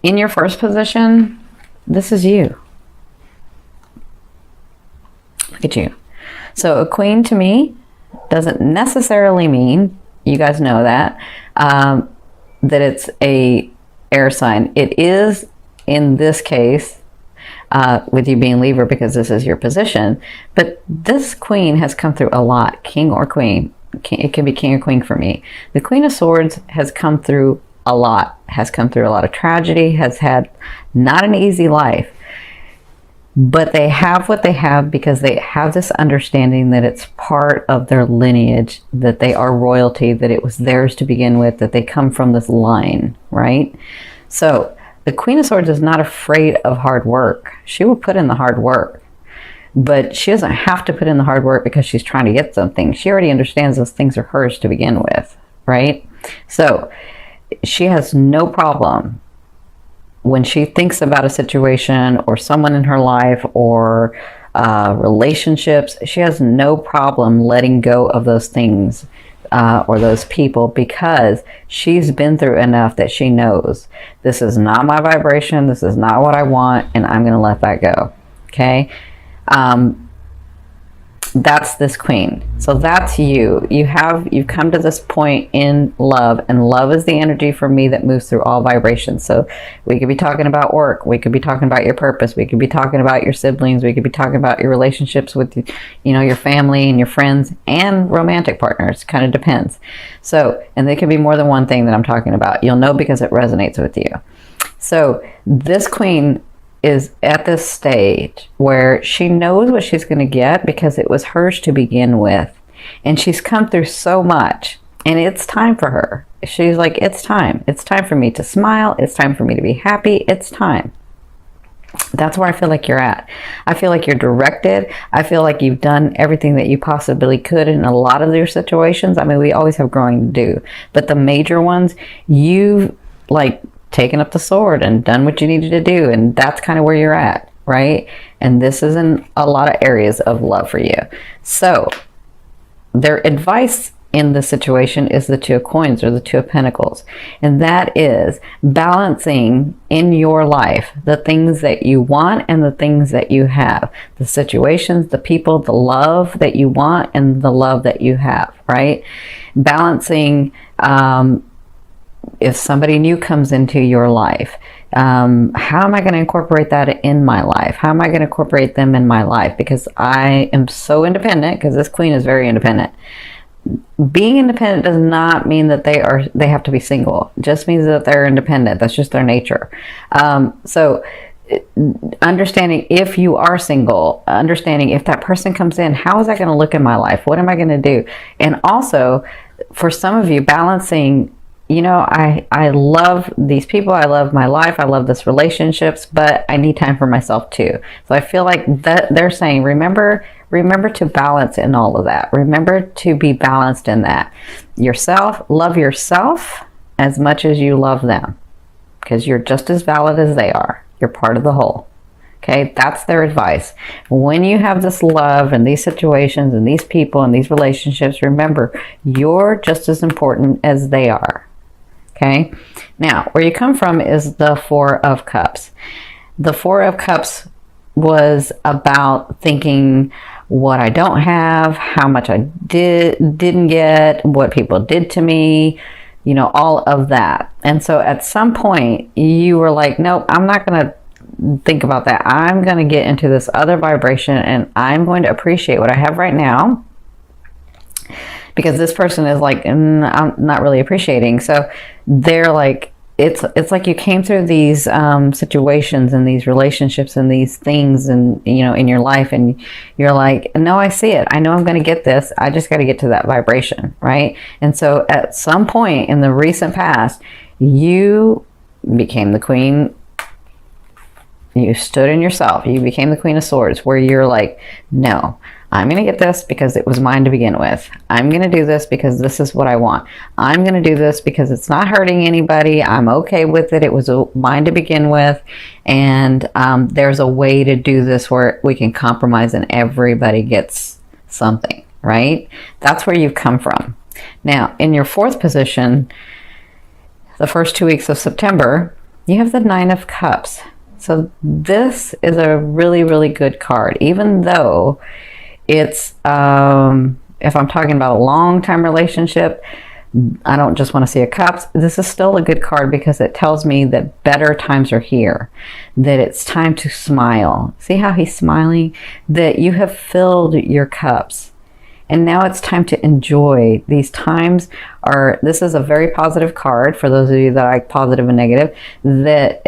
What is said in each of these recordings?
in your first position, this is you. Look at you. So a queen to me doesn't necessarily mean, you guys know that, that it's a air sign. It is in this case, with you being Libra, because this is your position. But this queen has come through a lot, king or queen. It can be king or queen for me. The Queen of Swords has come through a lot, has come through a lot of tragedy, has had not an easy life. But they have what they have because they have this understanding that it's part of their lineage, that they are royalty, that it was theirs to begin with, that they come from this line, right? So the Queen of Swords is not afraid of hard work. She will put in the hard work, but she doesn't have to put in the hard work because she's trying to get something. She already understands those things are hers to begin with, right? So she has no problem when she thinks about a situation or someone in her life or relationships. She has no problem letting go of those things or those people, because she's been through enough that she knows this is not my vibration, this is not what I want, and I'm going to let that go. Okay? That's this queen. So that's you. You've come to this point in love, and love is the energy for me that moves through all vibrations. So we could be talking about work, we could be talking about your purpose, we could be talking about your siblings, we could be talking about your relationships with your family and your friends and romantic partners. Kind of depends. So, and they can be more than one thing that I'm talking about. You'll know because it resonates with you. So this queen is at this stage where she knows what she's going to get because it was hers to begin with. And she's come through so much, and it's time for her. She's like, it's time. It's time for me to smile. It's time for me to be happy. It's time. That's where I feel like you're at. I feel like you're directed. I feel like you've done everything that you possibly could in a lot of your situations. I mean, we always have growing to do, but the major ones, you've taken up the sword and done what you needed to do, and that's kind of where you're at, right? And this is in a lot of areas of love for you. So their advice in this situation is the Two of Coins, or the Two of Pentacles, and that is balancing in your life the things that you want and the things that you have, the situations, the people, the love that you want and the love that you have, right? Balancing if somebody new comes into your life, how am I going to incorporate that in my life? How am I going to incorporate them in my life? Because I am so independent, because this queen is very independent. Being independent does not mean that they have to be single. It just means that they're independent. That's just their nature. So understanding if you are single, understanding if that person comes in, how is that going to look in my life? What am I going to do? And also, for some of you, balancing, I love these people, I love my life, I love this relationships, but I need time for myself too. So I feel like that they're saying, remember to balance in all of that. Remember to be balanced in that. Love yourself as much as you love them, because you're just as valid as they are. You're part of the whole. Okay, that's their advice. When you have this love and these situations and these people and these relationships, remember, you're just as important as they are. Okay, now where you come from is the Four of Cups. The Four of Cups was about thinking what I don't have, how much I didn't get, what people did to me, all of that. And so at some point you were like, nope, I'm not going to think about that. I'm going to get into this other vibration, and I'm going to appreciate what I have right now, because this person is like, I'm not really appreciating. So they're like, it's like you came through these situations and these relationships and these things, and in your life, and you're like, no, I see it. I know I'm going to get this. I just got to get to that vibration, right? And so at some point in the recent past, you became the queen. You stood in yourself. You became the Queen of Swords, where you're like, no, I'm going to get this because it was mine to begin with. I'm going to do this because this is what I want. I'm going to do this because it's not hurting anybody. I'm okay with it. It was mine to begin with. And there's a way to do this where we can compromise and everybody gets something, right? That's where you've come from. Now, in your fourth position, the first 2 weeks of September, You have the Nine of Cups. So this is a really, really good card, even though it's, if I'm talking about a long-time relationship, I don't just want to see a cups. This is still a good card because it tells me that better times are here, that it's time to smile. See how he's smiling? That you have filled your cups. And now it's time to enjoy. These times are, this is a very positive card for those of you that like positive and negative, that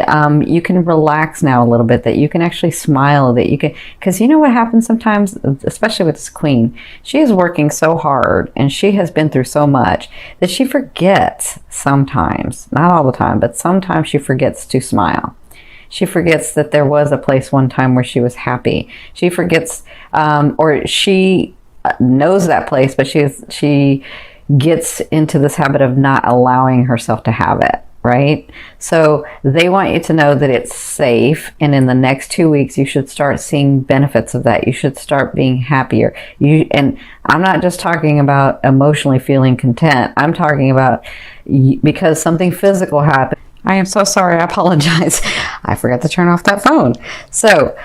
you can relax now a little bit, that you can actually smile, that you can, because you know what happens sometimes, especially with this queen, she is working so hard and she has been through so much that she forgets sometimes, not all the time, but sometimes she forgets to smile. She forgets that there was a place one time where she was happy. She forgets, or she knows that place, but she gets into this habit of not allowing herself to have it, right? So they want you to know that it's safe, and in the next 2 weeks you should start seeing benefits of that. You should start being happier. And I'm not just talking about emotionally feeling content. I'm talking about because something physical happened. I am so sorry. I apologize. I forgot to turn off that phone. So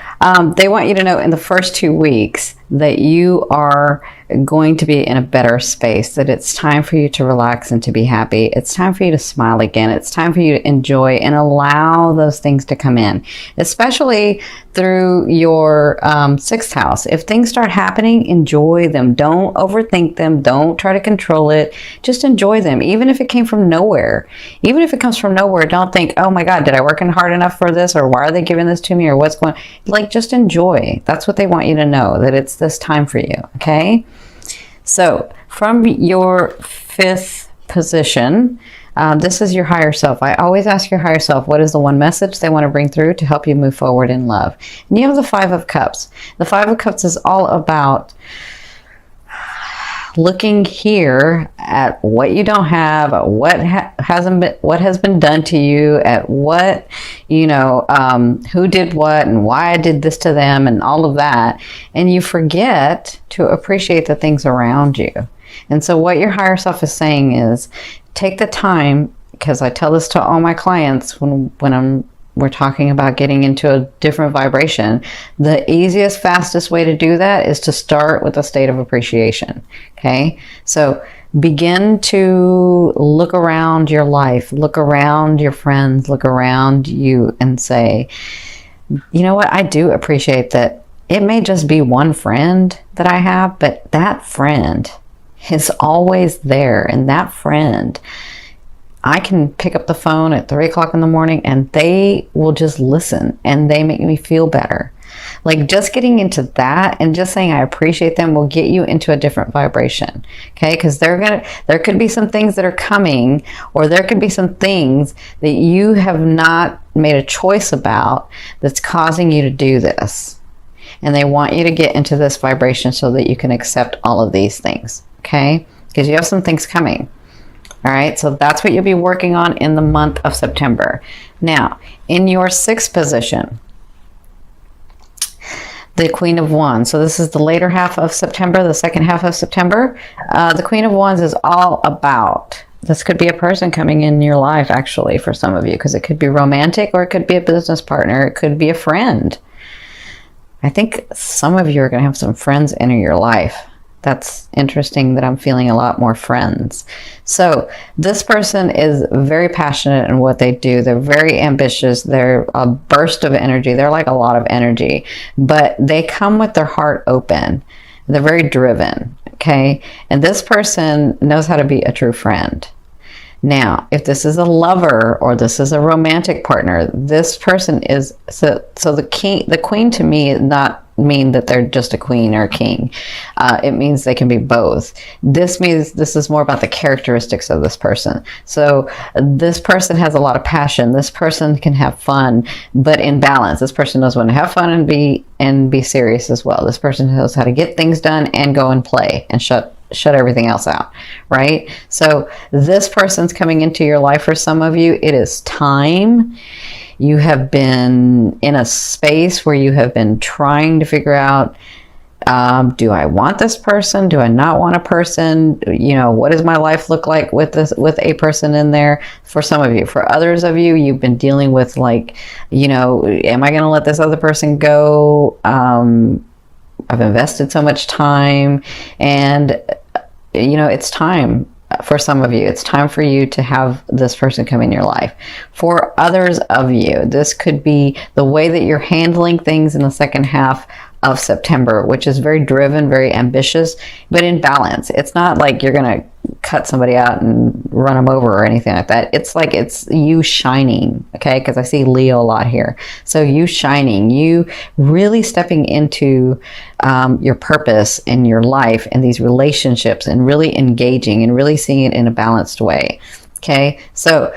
they want you to know in the first 2 weeks that you are going to be in a better space, that it's time for you to relax and to be happy. It's time for you to smile again. It's time for you to enjoy and allow those things to come in, especially through your sixth house. If things start happening, enjoy them. Don't overthink them. Don't try to control it. Just enjoy them. Even if it came from nowhere, even if it comes from nowhere, don't think, oh my God, did I work hard enough for this? Or why are they giving this to me? Or what's going on? Like, just enjoy. That's what they want you to know, that it's this time for you. Okay. So from your fifth position, this is your higher self. I always ask your higher self, what is the one message they want to bring through to help you move forward in love? And you have the Five of Cups. The Five of Cups is all about looking here at what you don't have, what has been done to you, at what, who did what and why I did this to them and all of that. And you forget to appreciate the things around you. And so what your higher self is saying is take the time, because I tell this to all my clients when we're talking about getting into a different vibration. The easiest, fastest way to do that is to start with a state of appreciation. Okay. So begin to look around your life, look around your friends, look around you and say, you know what? I do appreciate that. It may just be one friend that I have, but that friend is always there. And that friend, I can pick up the phone at 3 o'clock in the morning and they will just listen and they make me feel better. Like, just getting into that and just saying I appreciate them will get you into a different vibration. Okay, because there could be some things that are coming, or there could be some things that you have not made a choice about that's causing you to do this. And they want you to get into this vibration so that you can accept all of these things. Okay, because you have some things coming. All right, so that's what you'll be working on in the month of September. Now, in your sixth position, the Queen of Wands. So this is the later half of September, the second half of September. The Queen of Wands is all about, this could be a person coming in your life, actually, for some of you, because it could be romantic, or it could be a business partner. It could be a friend. I think some of you are going to have some friends enter your life. That's interesting that I'm feeling a lot more friends. So this person is very passionate in what they do. They're very ambitious. They're a burst of energy. They're like a lot of energy, but they come with their heart open. They're very driven. Okay. And this person knows how to be a true friend. Now, if this is a lover or this is a romantic partner, this person is, so the queen to me is not mean that they're just a queen or a king. It means they can be both. This means this is more about the characteristics of this person. So this person has a lot of passion. This person can have fun, but in balance. This person knows when to have fun and be serious as well. This person knows how to get things done and go and play and shut everything else out, right? So this person's coming into your life. For some of you, it is time. You have been in a space where you have been trying to figure out Do I want this person? Do I not want a person? You know, what does my life look like with this, with a person in there? For some of you. For others of you, you've been dealing with, like, you know, am I going to let this other person go? I've invested so much time, and, you know, it's time. For some of you, it's time for you to have this person come in your life. For others of you, this could be the way that you're handling things in the second half of September, which is very driven, very ambitious, but in balance. It's not like you're going to cut somebody out and run them over or anything like that. It's like it's you shining, okay? Because I see Leo a lot here. So you shining, you really stepping into your purpose in your life and these relationships, and really engaging and really seeing it in a balanced way. Okay, so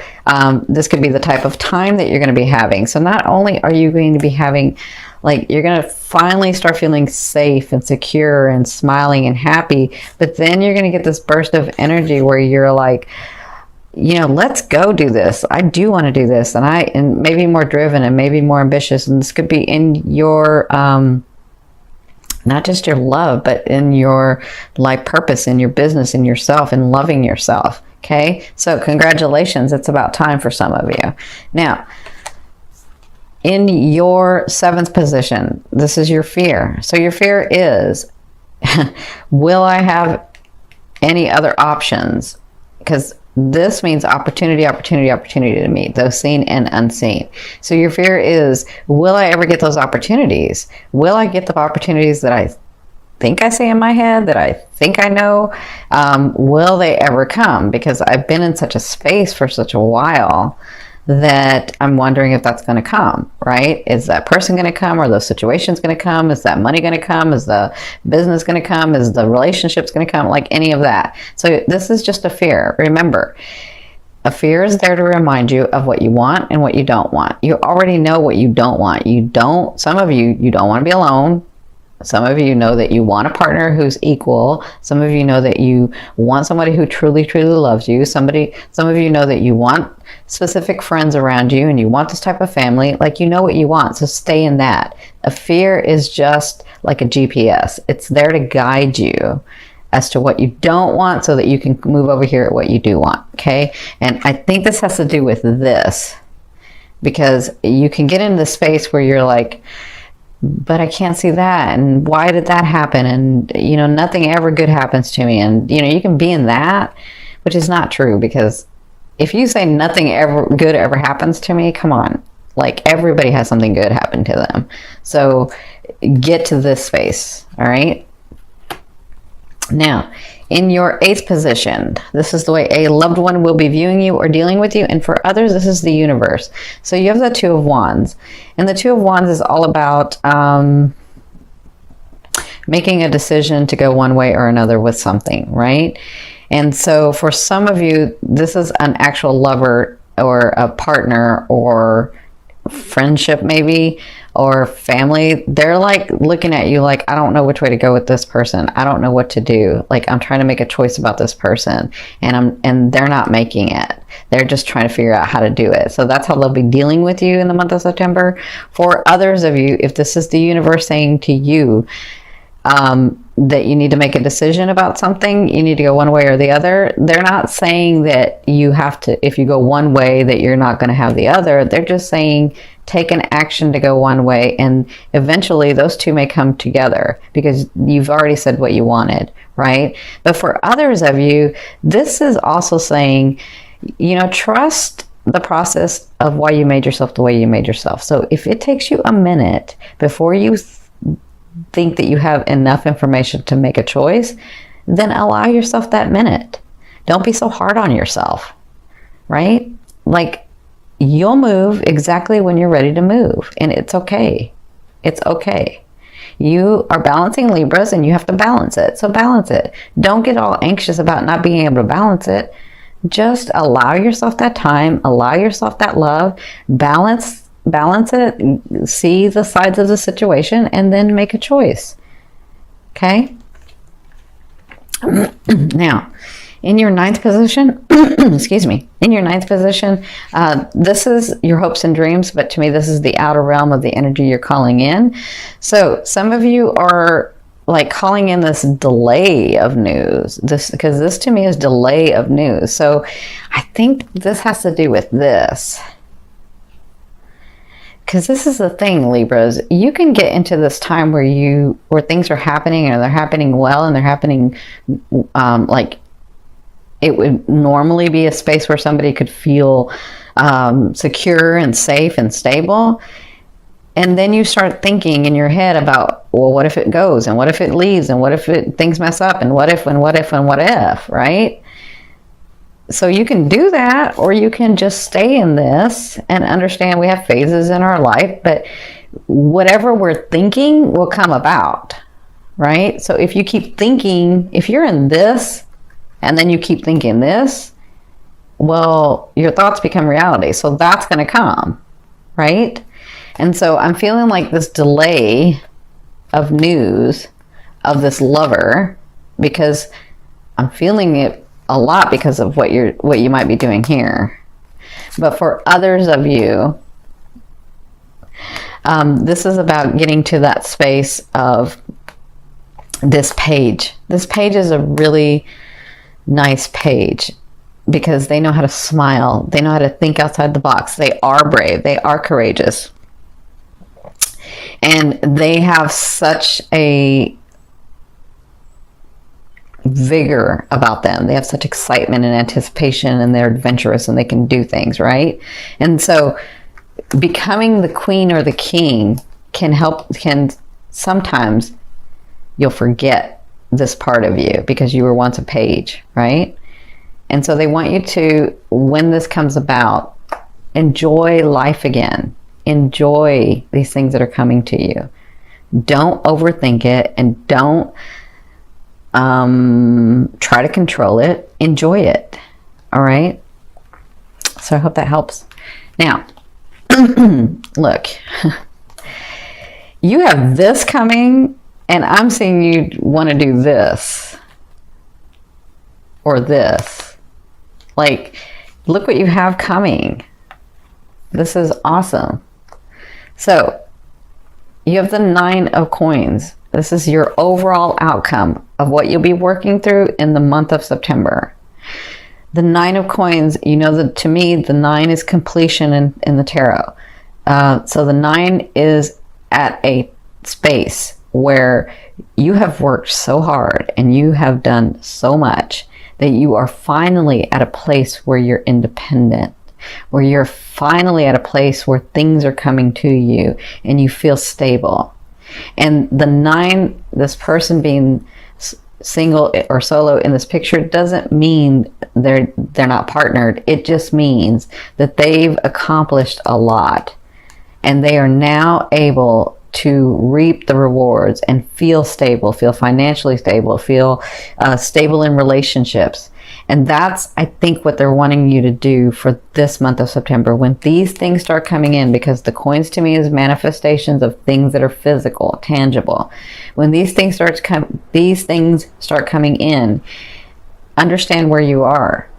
this could be the type of time that you're going to be having. So not only are you going to be having, like, you're going to finally start feeling safe and secure and smiling and happy, but then you're going to get this burst of energy where you're like, you know, let's go do this. I do want to do this. And maybe more driven and maybe more ambitious. And this could be in your, not just your love, but in your life purpose, in your business, in yourself, and loving yourself. Okay, so congratulations. It's about time for some of you. Now, in your 7th position, this is your fear. So your fear is, will I have any other options? Because this means opportunity, opportunity, opportunity to me, those seen and unseen. So your fear is, will I ever get those opportunities? Will I get the opportunities that I think I see in my head, that I think I know? Will they ever come? Because I've been in such a space for such a while that I'm wondering if that's going to come, right? Is that person going to come? Are those situations going to come? Is that money going to come? Is the business going to come? Is the relationships going to come? Like any of that. So this is just a fear. Remember, a fear is there to remind you of what you want and what you don't want. You already know what you don't want. Some of you, you don't want to be alone. Some of you know that you want a partner who's equal. Some of you know that you want somebody who truly, truly loves you. Some of you know that you want specific friends around you and you want this type of family. Like, you know what you want, so stay in that. A fear is just like a GPS. It's there to guide you as to what you don't want so that you can move over here at what you do want, okay? And I think this has to do with this, because you can get into the space where you're like, but I can't see that, and why did that happen, and, you know, nothing ever good happens to me, and, you know, you can be in that, which is not true, because if you say nothing ever good ever happens to me, come on, like, everybody has something good happen to them. So get to this space, all right? Now, in your 8th position, this is the way a loved one will be viewing you or dealing with you. And for others, this is the universe. So you have the 2 of Wands. And the 2 of Wands is all about making a decision to go one way or another with something, right? And so for some of you, this is an actual lover or a partner or friendship maybe, or family. They're like looking at you like, I don't know which way to go with this person. I don't know what to do. Like, I'm trying to make a choice about this person, and they're not making it. They're just trying to figure out how to do it. So that's how they'll be dealing with you in the month of September. For others of you, if this is the universe saying to you that you need to make a decision about something, you need to go one way or the other, they're not saying that you have to, if you go one way, that you're not going to have the other. They're just saying take an action to go one way, and eventually those two may come together because you've already said what you wanted, right? But for others of you, this is also saying, you know, trust the process of why you made yourself the way you made yourself. So if it takes you a minute before you think that you have enough information to make a choice, then allow yourself that minute. Don't be so hard on yourself, right? Like, you'll move exactly when you're ready to move, and it's okay. It's okay. You are balancing Libras, and you have to balance it. So balance it. Don't get all anxious about not being able to balance it. Just allow yourself that time, allow yourself that love, balance it, see the sides of the situation, and then make a choice. Okay? Now, in your 9th position, excuse me, in your 9th position, this is your hopes and dreams, but to me, this is the outer realm of the energy you're calling in. So some of you are like calling in this delay of news, because this to me is delay of news. So I think this has to do with this, because this is the thing, Libras, you can get into this time where things are happening, and they're happening well, and they're happening like it would normally be a space where somebody could feel secure and safe and stable. And then you start thinking in your head about, well, what if it goes, and what if it leaves, and what if things mess up, and what if, and what if, and what if, right? So you can do that, or you can just stay in this and understand we have phases in our life, but whatever we're thinking will come about, right? So if you keep thinking, if you're in this, and then you keep thinking this, well, your thoughts become reality. So that's going to come, right? And so I'm feeling like this delay of news of this lover, because I'm feeling it a lot because of what you might be doing here. But for others of you, this is about getting to that space of this page. This page is a really nice page because they know how to smile. They know how to think outside the box. They are brave. They are courageous. And they have such a vigor about them. They have such excitement and anticipation, and they're adventurous, and they can do things, right? And so becoming the queen or the king can sometimes you'll forget this part of you because you were once a page, right? And so they want you to, when this comes about, enjoy life again. Enjoy these things that are coming to you. Don't overthink it, and don't try to control it. Enjoy it. All right? So I hope that helps. Now, look, you have this coming, and I'm seeing you want to do this or this. Like, look what you have coming. This is awesome. So you have the 9 of coins. This is your overall outcome of what you'll be working through in the month of September. The 9 of coins, you know, that to me, the 9 is completion in the tarot. So the 9 is at a space where you have worked so hard and you have done so much that you are finally at a place where you're independent, where you're finally at a place where things are coming to you and you feel stable. And the 9, this person being single or solo in this picture, doesn't mean they're not partnered. It just means that they've accomplished a lot, and they are now able to reap the rewards and feel stable, feel financially stable, feel stable in relationships. And that's, I think, what they're wanting you to do for this month of September, when these things start coming in, because the coins to me is manifestations of things that are physical, tangible. When these things start coming in, understand where you are.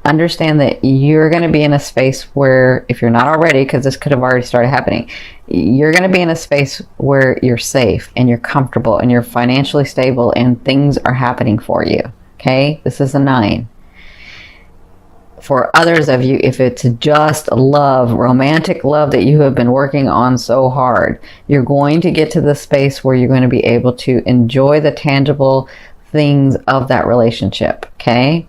Understand that you're going to be in a space where, if you're not already, because this could have already started happening, you're going to be in a space where you're safe and you're comfortable and you're financially stable and things are happening for you. Okay, this is a 9. For others of you, if it's just love, romantic love that you have been working on so hard, you're going to get to the space where you're going to be able to enjoy the tangible things of that relationship. Okay,